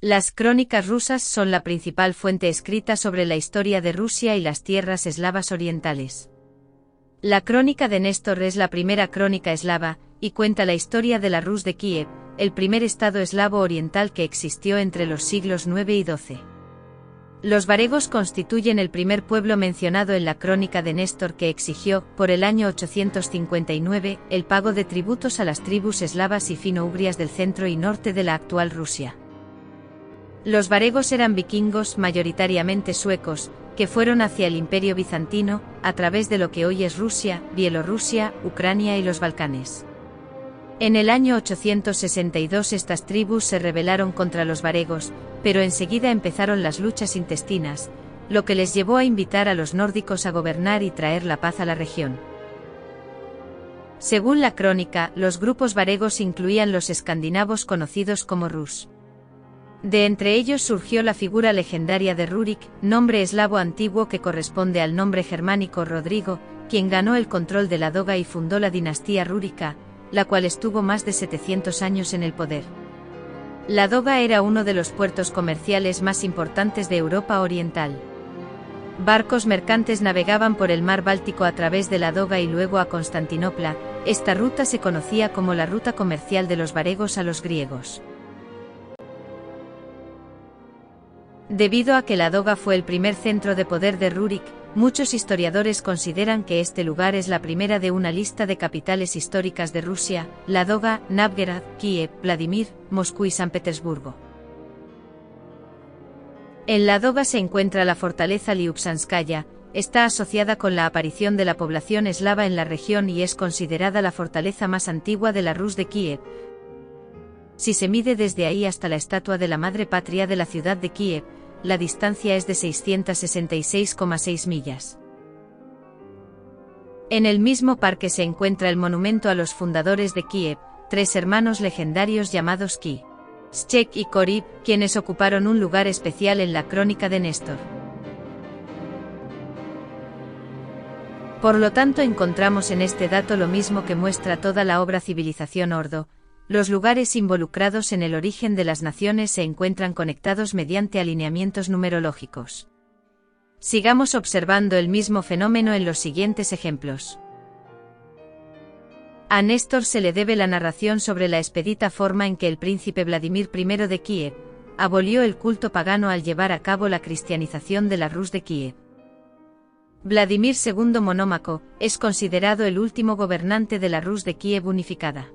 Las crónicas rusas son la principal fuente escrita sobre la historia de Rusia y las tierras eslavas orientales. La crónica de Néstor es la primera crónica eslava, y cuenta la historia de la Rus de Kiev, el primer estado eslavo oriental que existió entre los siglos IX y XII. Los varegos constituyen el primer pueblo mencionado en la crónica de Néstor que exigió, por el año 859, el pago de tributos a las tribus eslavas y fino-ugrias del centro y norte de la actual Rusia. Los varegos eran vikingos mayoritariamente suecos, que fueron hacia el Imperio bizantino, a través de lo que hoy es Rusia, Bielorrusia, Ucrania y los Balcanes. En el año 862 estas tribus se rebelaron contra los varegos, pero enseguida empezaron las luchas intestinas, lo que les llevó a invitar a los nórdicos a gobernar y traer la paz a la región. Según la crónica, los grupos varegos incluían los escandinavos conocidos como Rus. De entre ellos surgió la figura legendaria de Rurik, nombre eslavo antiguo que corresponde al nombre germánico Rodrigo, quien ganó el control de Ladoga y fundó la dinastía rúrica, la cual estuvo más de 700 años en el poder. Ladoga era uno de los puertos comerciales más importantes de Europa Oriental. Barcos mercantes navegaban por el mar Báltico a través de Ladoga y luego a Constantinopla. Esta ruta se conocía como la ruta comercial de los varegos a los griegos. Debido a que Ladoga fue el primer centro de poder de Rurik, muchos historiadores consideran que este lugar es la primera de una lista de capitales históricas de Rusia: Ladoga, Novgorod, Kiev, Vladimir, Moscú y San Petersburgo. En Ladoga se encuentra la fortaleza Liubsanskaya, está asociada con la aparición de la población eslava en la región y es considerada la fortaleza más antigua de la Rus de Kiev. Si se mide desde ahí hasta la estatua de la Madre Patria de la ciudad de Kiev, la distancia es de 666,6 millas. En el mismo parque se encuentra el monumento a los fundadores de Kiev, tres hermanos legendarios llamados Ki, Shchek y Korib, quienes ocuparon un lugar especial en la crónica de Néstor. Por lo tanto, encontramos en este dato lo mismo que muestra toda la obra Civilización Ordo. Los lugares involucrados en el origen de las naciones se encuentran conectados mediante alineamientos numerológicos. Sigamos observando el mismo fenómeno en los siguientes ejemplos. A Néstor se le debe la narración sobre la expedita forma en que el príncipe Vladimir I de Kiev abolió el culto pagano al llevar a cabo la cristianización de la Rus de Kiev. Vladimir II Monómaco es considerado el último gobernante de la Rus de Kiev unificada.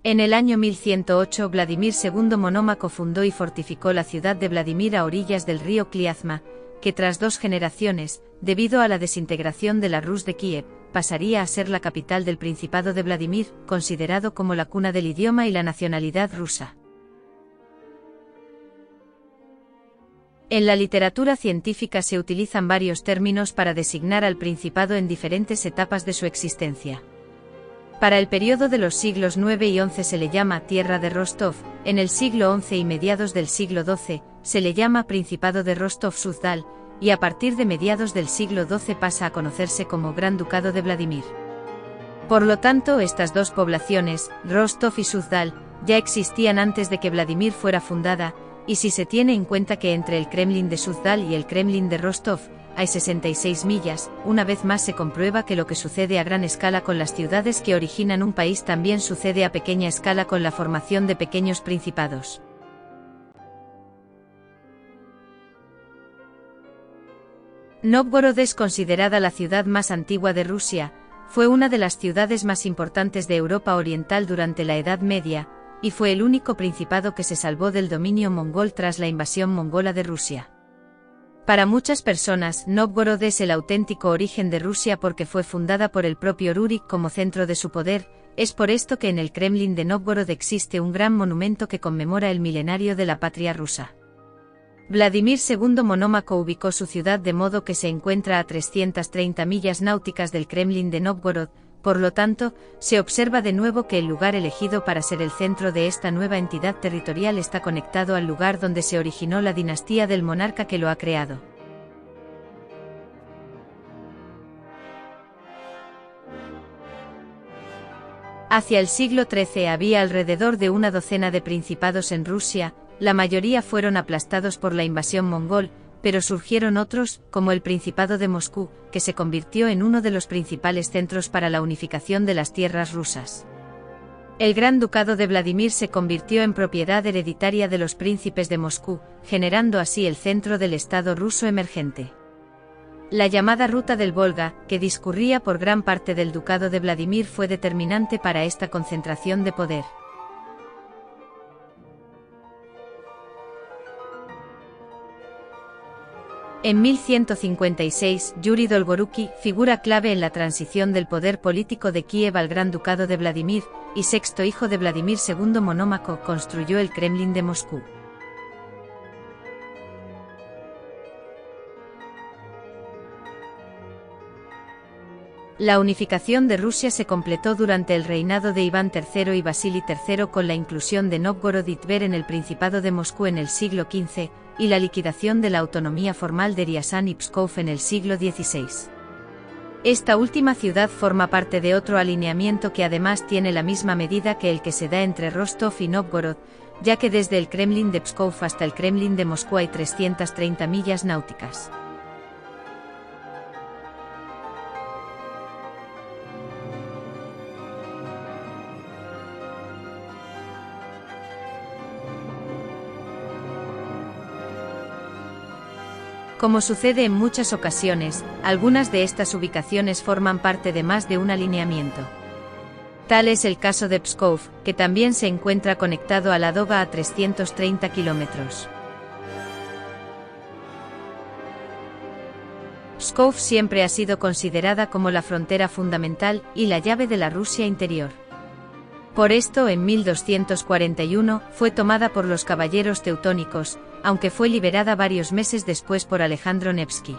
En el año 1108 Vladimir II Monómaco fundó y fortificó la ciudad de Vladimir a orillas del río Kliazma, que tras 2 generaciones, debido a la desintegración de la Rus de Kiev, pasaría a ser la capital del Principado de Vladimir, considerado como la cuna del idioma y la nacionalidad rusa. En la literatura científica se utilizan varios términos para designar al Principado en diferentes etapas de su existencia. Para el periodo de los siglos IX y XI se le llama Tierra de Rostov, en el siglo XI y mediados del siglo XII, se le llama Principado de Rostov-Suzdal, y a partir de mediados del siglo XII pasa a conocerse como Gran Ducado de Vladimir. Por lo tanto, estas dos poblaciones, Rostov y Suzdal, ya existían antes de que Vladimir fuera fundada, y si se tiene en cuenta que entre el Kremlin de Suzdal y el Kremlin de Rostov hay 66 millas, una vez más se comprueba que lo que sucede a gran escala con las ciudades que originan un país también sucede a pequeña escala con la formación de pequeños principados. Novgorod es considerada la ciudad más antigua de Rusia, fue una de las ciudades más importantes de Europa Oriental durante la Edad Media, y fue el único principado que se salvó del dominio mongol tras la invasión mongola de Rusia. Para muchas personas, Novgorod es el auténtico origen de Rusia porque fue fundada por el propio Rurik como centro de su poder. Es por esto que en el Kremlin de Novgorod existe un gran monumento que conmemora el milenario de la patria rusa. Vladimir II Monómaco ubicó su ciudad de modo que se encuentra a 330 millas náuticas del Kremlin de Novgorod. Por lo tanto, se observa de nuevo que el lugar elegido para ser el centro de esta nueva entidad territorial está conectado al lugar donde se originó la dinastía del monarca que lo ha creado. Hacia el siglo XIII había alrededor de una docena de principados en Rusia, la mayoría fueron aplastados por la invasión mongol, pero surgieron otros, como el Principado de Moscú, que se convirtió en uno de los principales centros para la unificación de las tierras rusas. El Gran Ducado de Vladimir se convirtió en propiedad hereditaria de los príncipes de Moscú, generando así el centro del Estado ruso emergente. La llamada Ruta del Volga, que discurría por gran parte del Ducado de Vladimir, fue determinante para esta concentración de poder. En 1156, Yuri Dolgoruki, figura clave en la transición del poder político de Kiev al Gran Ducado de Vladimir, y sexto hijo de Vladimir II Monómaco, construyó el Kremlin de Moscú. La unificación de Rusia se completó durante el reinado de Iván III y Vasili III con la inclusión de Novgorod y Tver en el Principado de Moscú en el siglo XV, y la liquidación de la autonomía formal de Riazán y Pskov en el siglo XVI. Esta última ciudad forma parte de otro alineamiento que además tiene la misma medida que el que se da entre Rostov y Novgorod, ya que desde el Kremlin de Pskov hasta el Kremlin de Moscú hay 330 millas náuticas. Como sucede en muchas ocasiones, algunas de estas ubicaciones forman parte de más de un alineamiento. Tal es el caso de Pskov, que también se encuentra conectado a Ladoga a 330 kilómetros. Pskov siempre ha sido considerada como la frontera fundamental y la llave de la Rusia interior. Por esto, en 1241, fue tomada por los caballeros teutónicos, aunque fue liberada varios meses después por Alejandro Nevsky.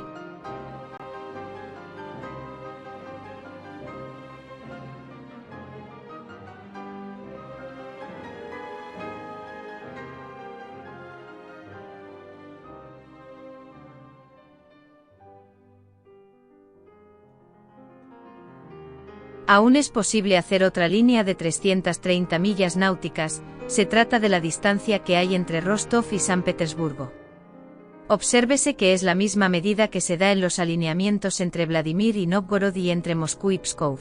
Aún es posible hacer otra línea de 330 millas náuticas, se trata de la distancia que hay entre Rostov y San Petersburgo. Obsérvese que es la misma medida que se da en los alineamientos entre Vladimir y Novgorod y entre Moscú y Pskov.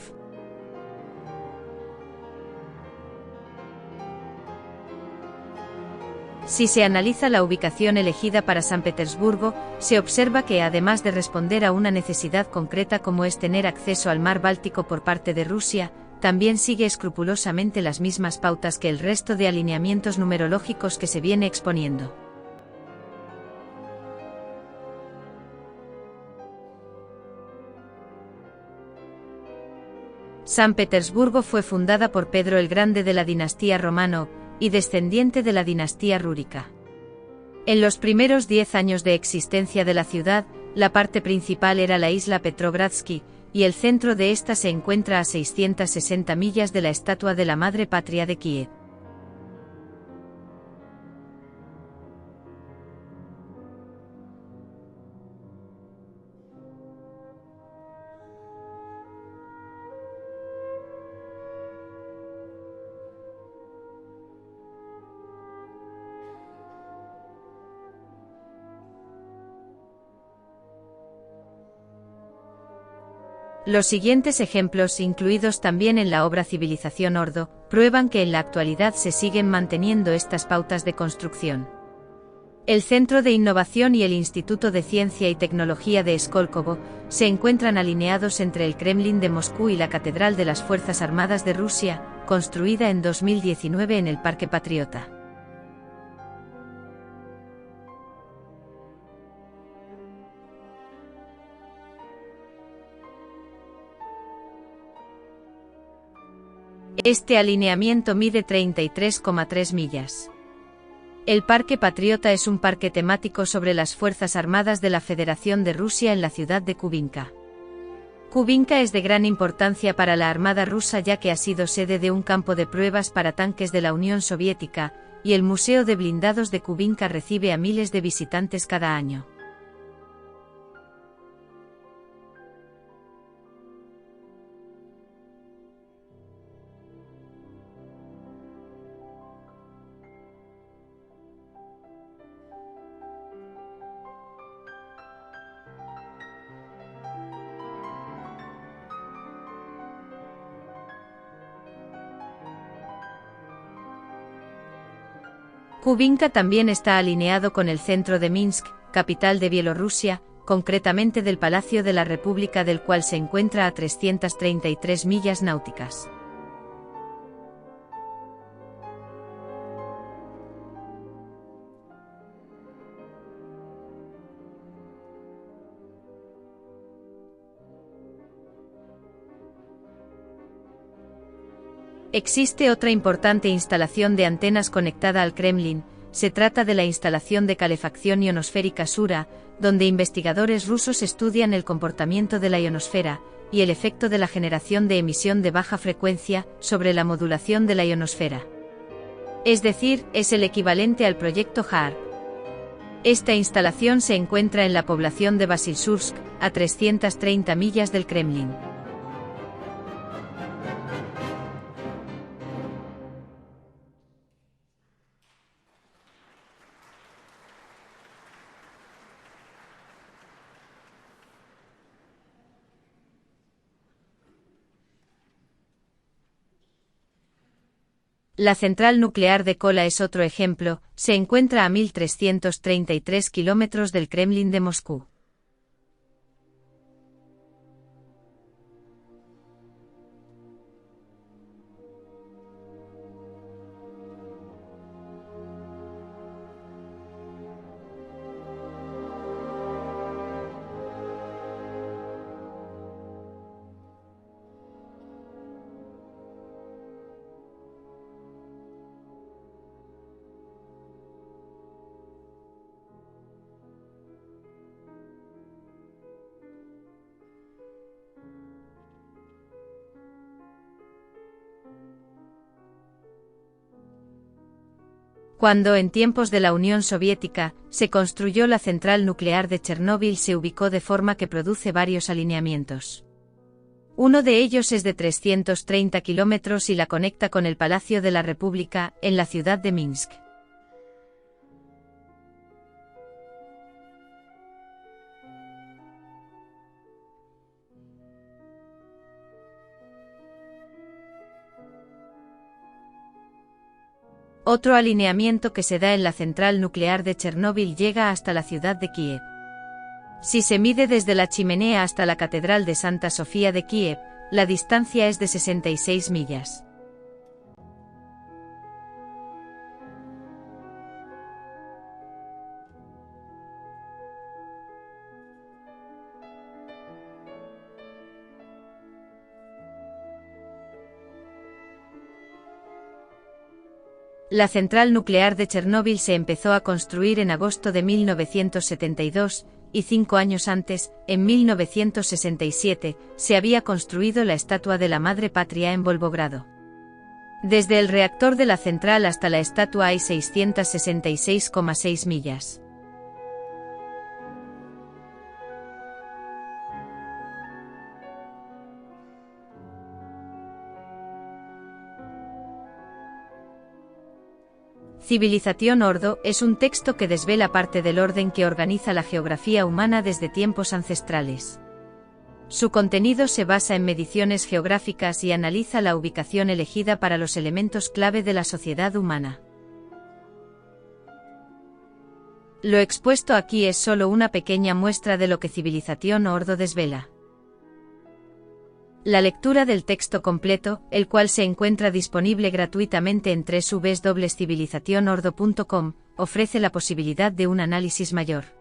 Si se analiza la ubicación elegida para San Petersburgo, se observa que además de responder a una necesidad concreta como es tener acceso al mar Báltico por parte de Rusia, también sigue escrupulosamente las mismas pautas que el resto de alineamientos numerológicos que se viene exponiendo. San Petersburgo fue fundada por Pedro el Grande de la dinastía Romano, y descendiente de la dinastía rúrica. En los primeros 10 años de existencia de la ciudad, la parte principal era la isla Petrogradsky, y el centro de esta se encuentra a 660 millas de la estatua de la Madre Patria de Kiev. Los siguientes ejemplos, incluidos también en la obra Civilización Ordo, prueban que en la actualidad se siguen manteniendo estas pautas de construcción. El Centro de Innovación y el Instituto de Ciencia y Tecnología de Skolkovo se encuentran alineados entre el Kremlin de Moscú y la Catedral de las Fuerzas Armadas de Rusia, construida en 2019 en el Parque Patriota. Este alineamiento mide 33,3 millas. El Parque Patriota es un parque temático sobre las Fuerzas Armadas de la Federación de Rusia en la ciudad de Kubinka. Kubinka es de gran importancia para la Armada rusa ya que ha sido sede de un campo de pruebas para tanques de la Unión Soviética, y el Museo de Blindados de Kubinka recibe a miles de visitantes cada año. Kubinka también está alineado con el centro de Minsk, capital de Bielorrusia, concretamente del Palacio de la República, del cual se encuentra a 333 millas náuticas. Existe otra importante instalación de antenas conectada al Kremlin. Se trata de la instalación de calefacción ionosférica Sura, donde investigadores rusos estudian el comportamiento de la ionosfera y el efecto de la generación de emisión de baja frecuencia sobre la modulación de la ionosfera. Es decir, es el equivalente al proyecto HAARP. Esta instalación se encuentra en la población de Basilsursk, a 330 millas del Kremlin. La central nuclear de Kola es otro ejemplo, se encuentra a 1.333 kilómetros del Kremlin de Moscú. Cuando en tiempos de la Unión Soviética se construyó la central nuclear de Chernóbil, se ubicó de forma que produce varios alineamientos. Uno de ellos es de 330 kilómetros y la conecta con el Palacio de la República, en la ciudad de Minsk. Otro alineamiento que se da en la central nuclear de Chernóbil llega hasta la ciudad de Kiev. Si se mide desde la chimenea hasta la Catedral de Santa Sofía de Kiev, la distancia es de 66 millas. La central nuclear de Chernóbil se empezó a construir en agosto de 1972, y 5 años antes, en 1967, se había construido la estatua de la Madre Patria en Volgogrado. Desde el reactor de la central hasta la estatua hay 666,6 millas. Civilización Ordo es un texto que desvela parte del orden que organiza la geografía humana desde tiempos ancestrales. Su contenido se basa en mediciones geográficas y analiza la ubicación elegida para los elementos clave de la sociedad humana. Lo expuesto aquí es solo una pequeña muestra de lo que Civilización Ordo desvela. La lectura del texto completo, el cual se encuentra disponible gratuitamente en www.civilizacionordo.com, ofrece la posibilidad de un análisis mayor.